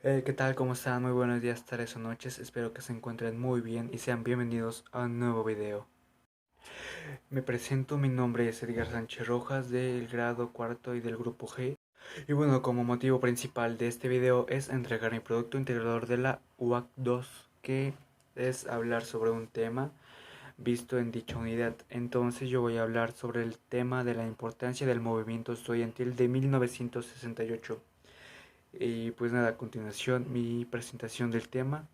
¿Qué tal? ¿Cómo están? Muy buenos días, tardes o noches. Espero que se encuentren muy bien y sean bienvenidos a un nuevo video. Me presento, mi nombre es Edgar Sánchez Rojas del grado cuarto y del grupo G. Y bueno, como motivo principal de este video es entregar mi producto integrador de la UAC 2, que es hablar sobre un tema visto en dicha unidad. Entonces yo voy a hablar sobre el tema de la importancia del movimiento estudiantil de 1968. Y pues nada, a continuación mi presentación del tema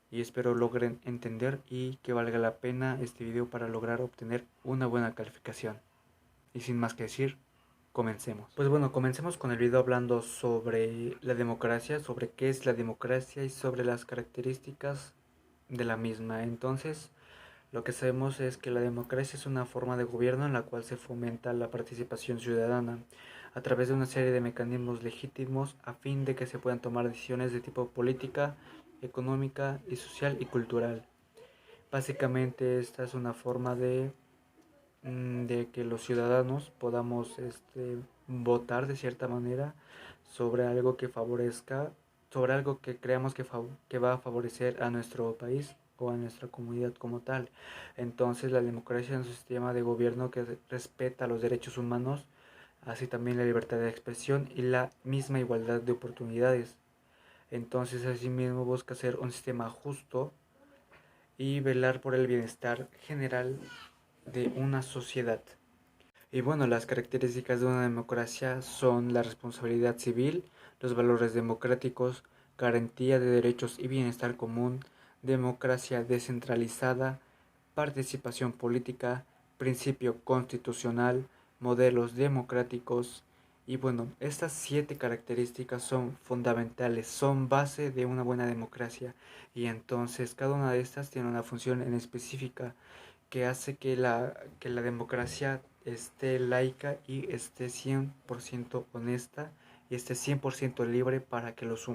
y espero logren entender y que valga la pena este video para lograr obtener una buena calificación. Y sin más que decir, comencemos. Pues bueno, comencemos con el video hablando sobre la democracia, sobre qué es la democracia y sobre las características de la misma. Entonces, lo que sabemos es que la democracia es una forma de gobierno en la cual se fomenta la participación ciudadana a través de una serie de mecanismos legítimos a fin de que se puedan tomar decisiones de tipo política, económica y social y cultural. Básicamente esta es una forma de que los ciudadanos podamos votar de cierta manera sobre algo que favorezca, sobre algo que creamos que va a favorecer a nuestro país o a nuestra comunidad como tal. Entonces la democracia es un sistema de gobierno que respeta los derechos humanos, así también la libertad de expresión y la misma igualdad de oportunidades. Entonces asimismo busca ser un sistema justo y velar por el bienestar general de una sociedad. Y bueno, las características de una democracia son la responsabilidad civil, los valores democráticos, garantía de derechos y bienestar común, democracia descentralizada, participación política, principio constitucional, modelos democráticos. Y bueno, estas 7 características son fundamentales, son base de una buena democracia. Y entonces cada una de estas tiene una función en específica que hace que la democracia esté laica y esté 100% honesta y esté 100% libre para que los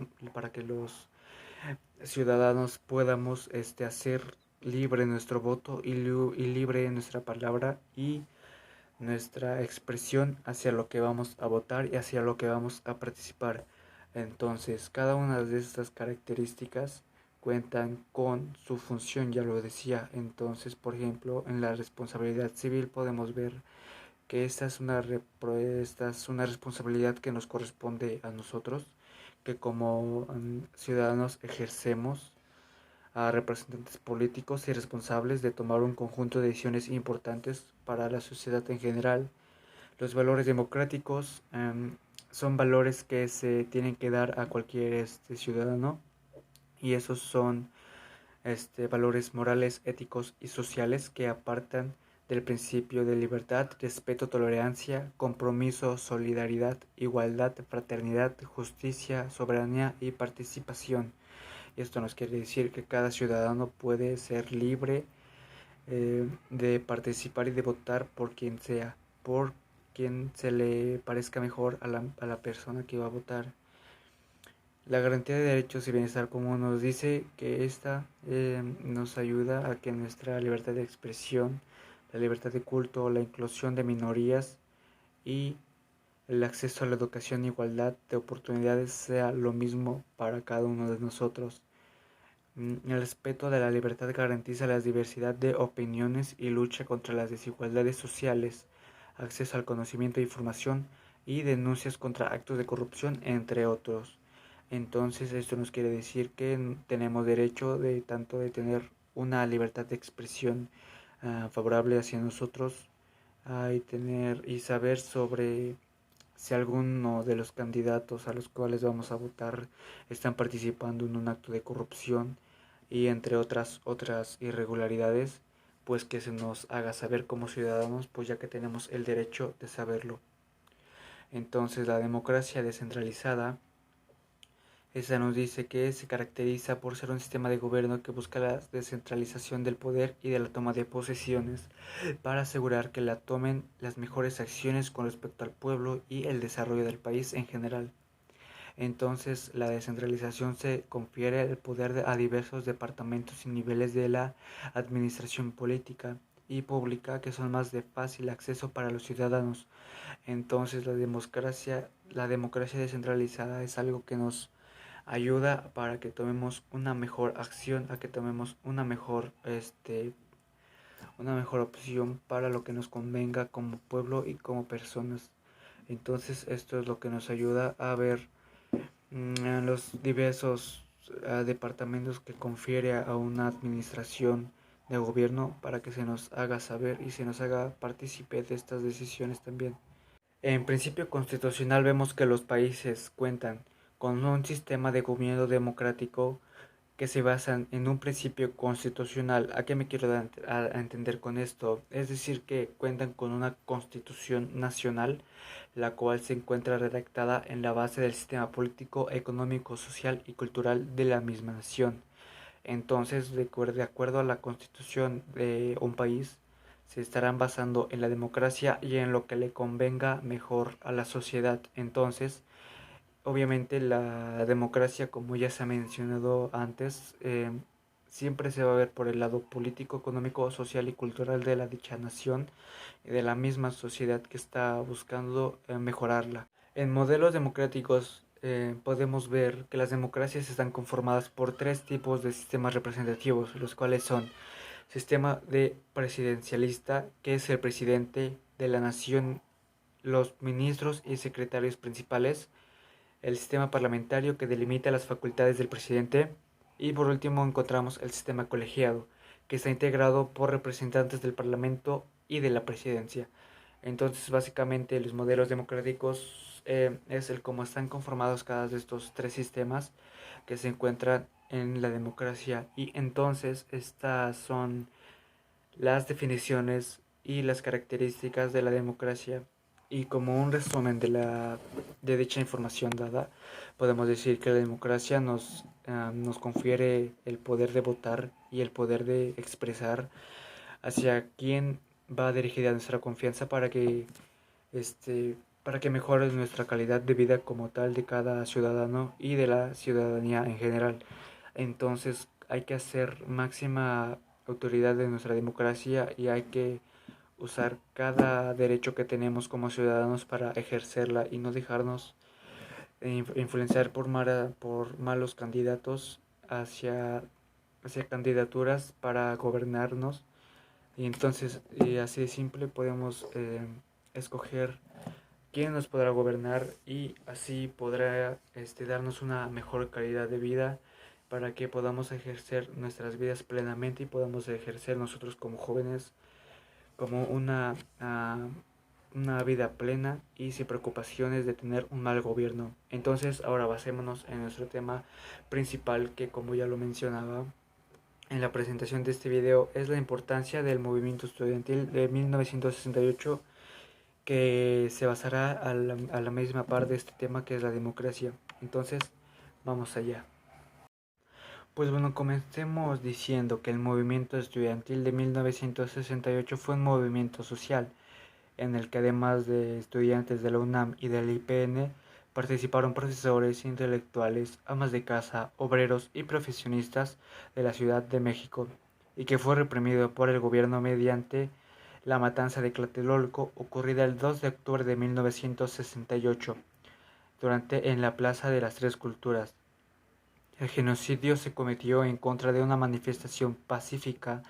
ciudadanos podamos hacer libre nuestro voto y libre nuestra palabra y nuestra expresión hacia lo que vamos a votar y hacia lo que vamos a participar. Entonces, cada una de estas características cuentan con su función, ya lo decía. Entonces, por ejemplo, en la responsabilidad civil podemos ver que esta es una responsabilidad que nos corresponde a nosotros, que como ciudadanos ejercemos a representantes políticos y responsables de tomar un conjunto de decisiones importantes para la sociedad en general. Los valores democráticos son valores que se tienen que dar a cualquier ciudadano y esos son valores morales, éticos y sociales que apartan del principio de libertad, respeto, tolerancia, compromiso, solidaridad, igualdad, fraternidad, justicia, soberanía y participación. Y esto nos quiere decir que cada ciudadano puede ser libre de participar y de votar por quien sea, por quien se le parezca mejor a la persona que va a votar. La garantía de derechos y bienestar común nos dice que esta nos ayuda a que nuestra libertad de expresión, la libertad de culto, la inclusión de minorías y el acceso a la educación e igualdad de oportunidades sea lo mismo para cada uno de nosotros. El respeto de la libertad garantiza la diversidad de opiniones y lucha contra las desigualdades sociales, acceso al conocimiento e información y denuncias contra actos de corrupción, entre otros. Entonces, esto nos quiere decir que tenemos derecho de tanto de tener una libertad de expresión favorable hacia nosotros y tener y saber sobre si alguno de los candidatos a los cuales vamos a votar están participando en un acto de corrupción y entre otras irregularidades, pues que se nos haga saber como ciudadanos, pues ya que tenemos el derecho de saberlo. Entonces la democracia descentralizada, esa nos dice que se caracteriza por ser un sistema de gobierno que busca la descentralización del poder y de la toma de posesiones para asegurar que la tomen las mejores acciones con respecto al pueblo y el desarrollo del país en general. Entonces, la descentralización se confiere el poder a diversos departamentos y niveles de la administración política y pública que son más de fácil acceso para los ciudadanos. Entonces, la democracia descentralizada es algo que nos ayuda para que tomemos una mejor acción, a que tomemos una mejor opción para lo que nos convenga como pueblo y como personas. Entonces esto es lo que nos ayuda a ver los diversos departamentos que confiere a una administración de gobierno para que se nos haga saber y se nos haga partícipe de estas decisiones también. En principio constitucional vemos que los países cuentan con un sistema de gobierno democrático que se basan en un principio constitucional. ¿A qué me quiero dar a entender con esto? Es decir, que cuentan con una constitución nacional, la cual se encuentra redactada en la base del sistema político, económico, social y cultural de la misma nación. Entonces, de acuerdo a la constitución de un país, se estarán basando en la democracia y en lo que le convenga mejor a la sociedad. Entonces, obviamente la democracia, como ya se ha mencionado antes, siempre se va a ver por el lado político, económico, social y cultural de la dicha nación y de la misma sociedad que está buscando mejorarla. En modelos democráticos podemos ver que las democracias están conformadas por tres tipos de sistemas representativos, los cuales son sistema de presidencialista, que es el presidente de la nación, los ministros y secretarios principales, el sistema parlamentario que delimita las facultades del presidente y por último encontramos el sistema colegiado que está integrado por representantes del parlamento y de la presidencia. Entonces básicamente los modelos democráticos es el cómo están conformados cada de estos tres sistemas que se encuentran en la democracia y entonces estas son las definiciones y las características de la democracia. Y como un resumen de dicha información dada, podemos decir que la democracia nos confiere el poder de votar y el poder de expresar hacia quién va dirigida nuestra confianza para que mejore nuestra calidad de vida como tal de cada ciudadano y de la ciudadanía en general. Entonces hay que hacer máxima autoridad de nuestra democracia y hay que usar cada derecho que tenemos como ciudadanos para ejercerla y no dejarnos influenciar por malos candidatos hacia, hacia candidaturas para gobernarnos. Y entonces, así de simple, podemos escoger quién nos podrá gobernar y así podrá darnos una mejor calidad de vida para que podamos ejercer nuestras vidas plenamente y podamos ejercer nosotros como jóvenes como una vida plena y sin preocupaciones de tener un mal gobierno. Entonces ahora basémonos en nuestro tema principal que, como ya lo mencionaba en la presentación de este video, es la importancia del movimiento estudiantil de 1968, que se basará a la misma par de este tema que es la democracia. Entonces vamos allá. Pues bueno, comencemos diciendo que el movimiento estudiantil de 1968 fue un movimiento social en el que además de estudiantes de la UNAM y del IPN participaron profesores, intelectuales, amas de casa, obreros y profesionistas de la Ciudad de México, y que fue reprimido por el gobierno mediante la matanza de Tlatelolco ocurrida el 2 de octubre de 1968 en la Plaza de las Tres Culturas. El genocidio se cometió en contra de una manifestación pacífica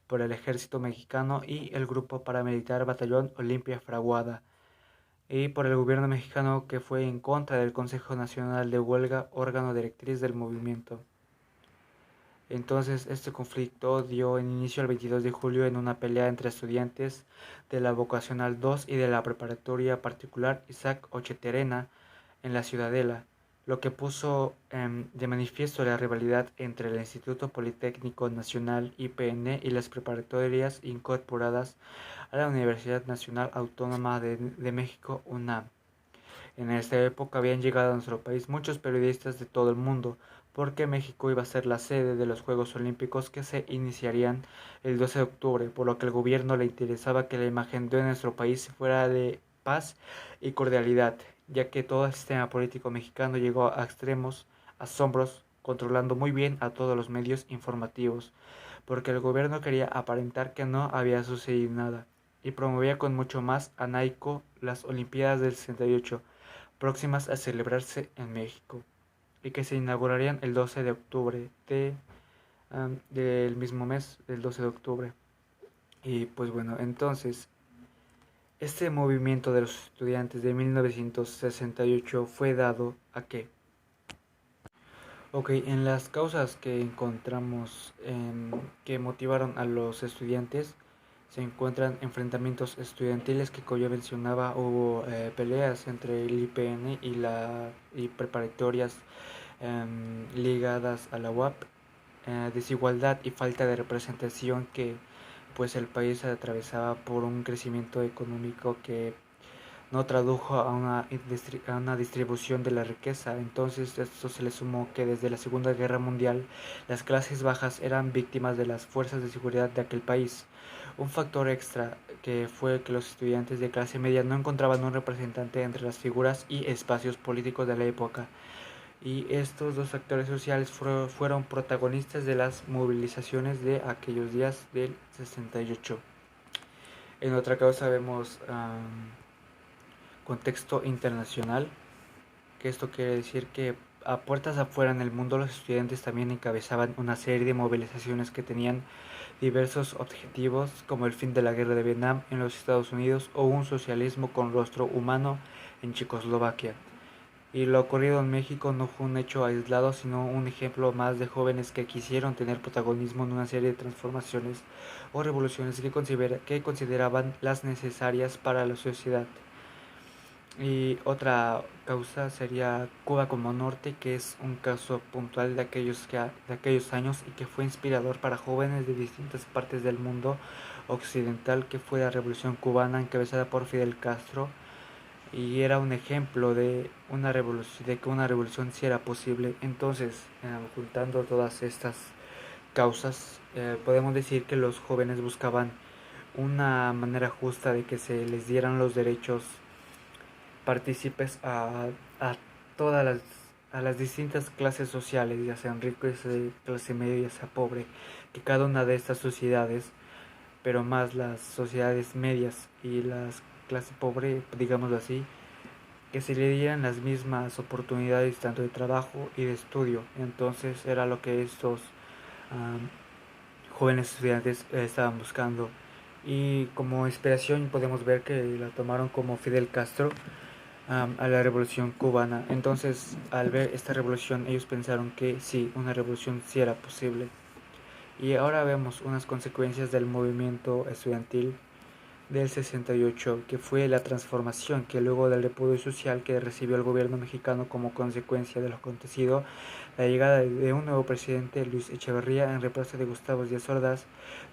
por el ejército mexicano y el grupo paramilitar Batallón Olimpia Fraguada, y por el gobierno mexicano, que fue en contra del Consejo Nacional de Huelga, órgano directriz del movimiento. Entonces este conflicto dio inicio el 22 de julio en una pelea entre estudiantes de la Vocacional 2 y de la Preparatoria Particular Isaac Ocheterena en la Ciudadela, lo que puso de manifiesto la rivalidad entre el Instituto Politécnico Nacional IPN y las preparatorias incorporadas a la Universidad Nacional Autónoma de México, UNAM. En esta época habían llegado a nuestro país muchos periodistas de todo el mundo, porque México iba a ser la sede de los Juegos Olímpicos que se iniciarían el 12 de octubre, por lo que al gobierno le interesaba que la imagen de nuestro país fuera de paz y cordialidad, ya que todo el sistema político mexicano llegó a extremos asombros, controlando muy bien a todos los medios informativos, porque el gobierno quería aparentar que no había sucedido nada, y promovía con mucho más anaico las Olimpiadas del 68, próximas a celebrarse en México. y que se inaugurarían el 12 de octubre del mismo mes, del 12 de octubre. Y pues bueno, entonces, este movimiento de los estudiantes de 1968 fue dado a que, ok, en las causas que encontramos que motivaron a los estudiantes, se encuentran enfrentamientos estudiantiles que, como ya mencionaba, hubo peleas entre el IPN y preparatorias ligadas a la UAP, desigualdad y falta de representación que pues el país atravesaba por un crecimiento económico que no tradujo a una distribución de la riqueza. Entonces esto se le sumó que desde la Segunda Guerra Mundial las clases bajas eran víctimas de las fuerzas de seguridad de aquel país. Un factor extra que fue que los estudiantes de clase media no encontraban un representante entre las figuras y espacios políticos de la época. Y estos dos actores sociales fueron protagonistas de las movilizaciones de aquellos días del 68. En otra causa vemos contexto internacional, que esto quiere decir que a puertas afuera en el mundo los estudiantes también encabezaban una serie de movilizaciones que tenían diversos objetivos, como el fin de la guerra de Vietnam en los Estados Unidos o un socialismo con rostro humano en Checoslovaquia. Y lo ocurrido en México no fue un hecho aislado, sino un ejemplo más de jóvenes que quisieron tener protagonismo en una serie de transformaciones o revoluciones que consideraban las necesarias para la sociedad. Y otra causa sería Cuba como Norte, que es un caso puntual de aquellos años y que fue inspirador para jóvenes de distintas partes del mundo occidental, que fue la Revolución Cubana encabezada por Fidel Castro, y era un ejemplo de una revolución, de que una revolución sí era posible. Entonces, juntando todas estas causas, podemos decir que los jóvenes buscaban una manera justa de que se les dieran los derechos partícipes a todas a las distintas clases sociales, ya sean ricos, de clase media, ya sea pobre, que cada una de estas sociedades, pero más las sociedades medias y las clases pobre, digámoslo así, que se le dieran las mismas oportunidades tanto de trabajo y de estudio. Entonces era lo que estos um, jóvenes estudiantes estaban buscando. Y como inspiración podemos ver que la tomaron como Fidel Castro a la revolución cubana. Entonces, al ver esta revolución, ellos pensaron que sí, una revolución sí era posible. Y ahora vemos unas consecuencias del movimiento estudiantil del 68, que fue la transformación que luego del repudio social que recibió el gobierno mexicano como consecuencia de lo acontecido, la llegada de un nuevo presidente, Luis Echeverría, en reemplazo de Gustavo Díaz Ordaz,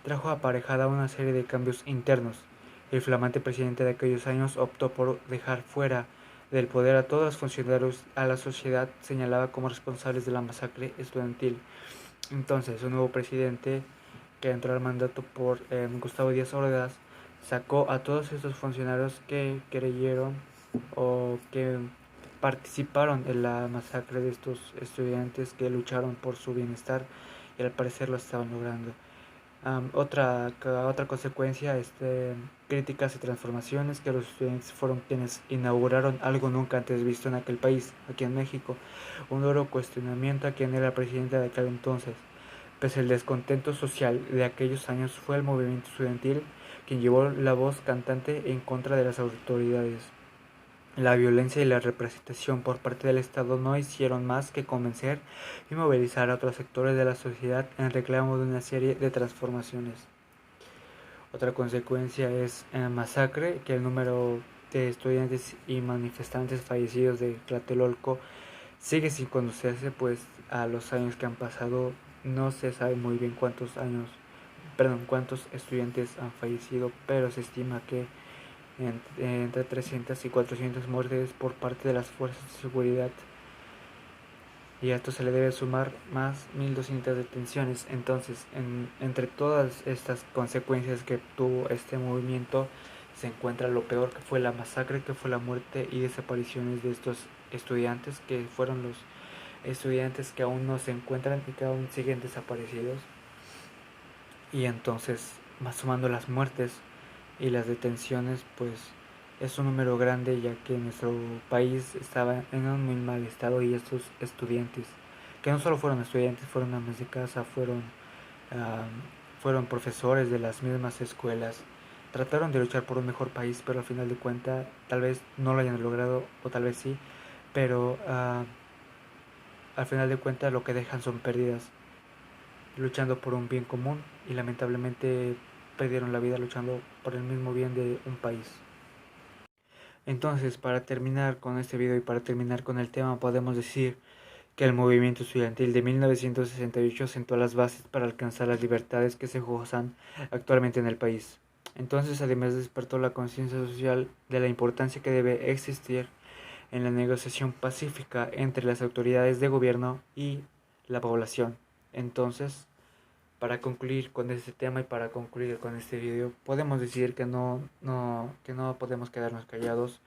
trajo aparejada una serie de cambios internos. El flamante presidente de aquellos años optó por dejar fuera del poder a todos los funcionarios a la sociedad señalaba como responsables de la masacre estudiantil. Entonces, un nuevo presidente que entró al mandato por Gustavo Díaz Ordaz sacó a todos estos funcionarios que creyeron o que participaron en la masacre de estos estudiantes que lucharon por su bienestar y al parecer lo estaban logrando. Otra consecuencia, críticas y transformaciones, que los estudiantes fueron quienes inauguraron algo nunca antes visto en aquel país, aquí en México, un duro cuestionamiento a quien era presidente de aquel entonces. Pese al descontento social de aquellos años, fue el movimiento estudiantil quien llevó la voz cantante en contra de las autoridades. La violencia y la representación por parte del Estado no hicieron más que convencer y movilizar a otros sectores de la sociedad en reclamo de una serie de transformaciones. Otra consecuencia es masacre, que el número de estudiantes y manifestantes fallecidos de Tlatelolco sigue sin conocerse, pues a los años que han pasado no se sabe muy bien cuántos estudiantes han fallecido, pero se estima que entre 300 y 400 muertes por parte de las fuerzas de seguridad, y a esto se le debe sumar más 1200 detenciones. Entonces, entre todas estas consecuencias que tuvo este movimiento, se encuentra lo peor, que fue la masacre, que fue la muerte y desapariciones de estos estudiantes, que fueron los estudiantes que aún no se encuentran y que aún siguen desaparecidos. Y entonces, más sumando las muertes y las detenciones, pues Es un número grande ya que nuestro país estaba en un muy mal estado y estos estudiantes, que no solo fueron estudiantes, fueron amas de casa, ah, fueron profesores de las mismas escuelas, trataron de luchar por un mejor país, pero al final de cuentas tal vez no lo hayan logrado o tal vez sí, pero al final de cuentas lo que dejan son pérdidas, luchando por un bien común y lamentablemente perdieron la vida luchando por el mismo bien de un país. Entonces, para terminar con este video y para terminar con el tema, podemos decir que el movimiento estudiantil de 1968 sentó las bases para alcanzar las libertades que se gozan actualmente en el país. Entonces, además despertó la conciencia social de la importancia que debe existir en la negociación pacífica entre las autoridades de gobierno y la población. Entonces, para concluir con este tema y para concluir con este video, podemos decir que no podemos quedarnos callados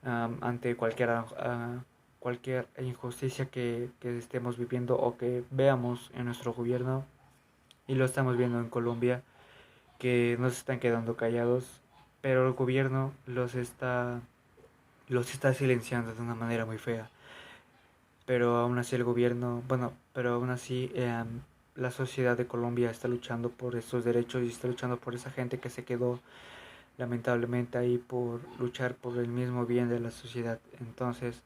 ante cualquier injusticia que estemos viviendo o que veamos en nuestro gobierno, y lo estamos viendo en Colombia, que nos están quedando callados, pero el gobierno los está silenciando de una manera muy fea. Pero aún así el gobierno, bueno, pero aún así la sociedad de Colombia está luchando por estos derechos y está luchando por esa gente que se quedó lamentablemente ahí por luchar por el mismo bien de la sociedad. Entonces,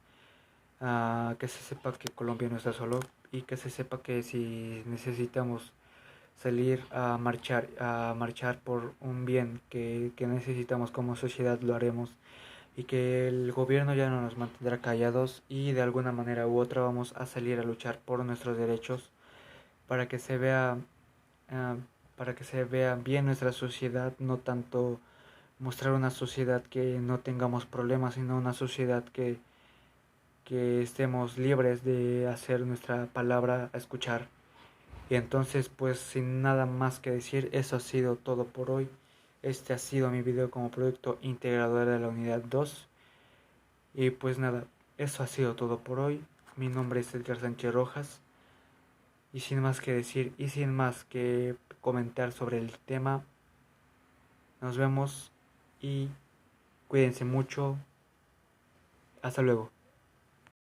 que se sepa que Colombia no está solo y que se sepa que si necesitamos salir a marchar por un bien que necesitamos como sociedad, lo haremos, y que el gobierno ya no nos mantendrá callados y de alguna manera u otra vamos a salir a luchar por nuestros derechos para que se vea ah, para que se vea bien nuestra sociedad, no tanto mostrar una sociedad que no tengamos problemas, sino una sociedad que estemos libres de hacer nuestra palabra a escuchar. Y entonces, pues sin nada más que decir, eso ha sido todo por hoy. Este ha sido mi video como producto integrador de la unidad 2. Y pues nada, eso ha sido todo por hoy. Mi nombre es Edgar Sánchez Rojas. Y sin más que decir y sin más que comentar sobre el tema, nos vemos y cuídense mucho. Hasta luego.